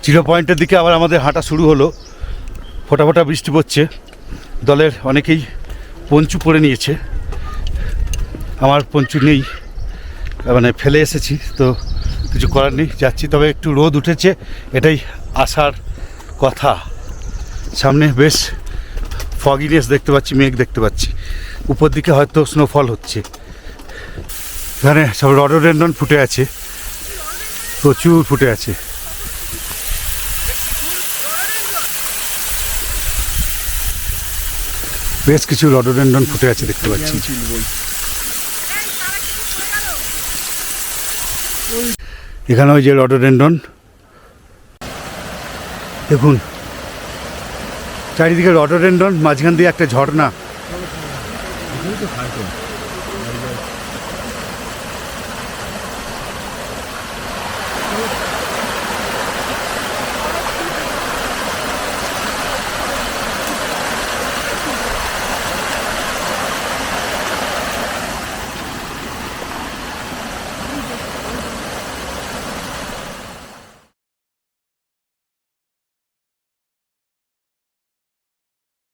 Zero পয়েন্টের দিকে আবার আমাদের হাঁটা শুরু হলো। ফোঁটা ফোঁটা বৃষ্টি পড়ছে, দলের অনেকেই পঞ্চু পরে নিয়েছে, আমার পঞ্চু নেই, মানে ফেলে এসেছি, তো কিছু করার নেই, যাচ্ছি। তবে একটু রোদ উঠেছে, এটাই আসার কথা। সামনে বেশ ফগিনেস দেখতে পাচ্ছি, মেঘ দেখতে পাচ্ছি, উপর দিকে হয়তো স্নোফল হচ্ছে। এখানে সব রডোডেন্ড্রন ফুটে আছে, প্রচুর ফুটে আছে। বেশ কিছু রডোডেন্ড্রন ফুটে আছে দেখতে পাচ্ছি। এখানে ওই যে রডোডেন্ড্রন দেখুন, চারিদিকে রডোডেন্ড্রন, মাঝখান দিয়ে একটা ঝর্ণা।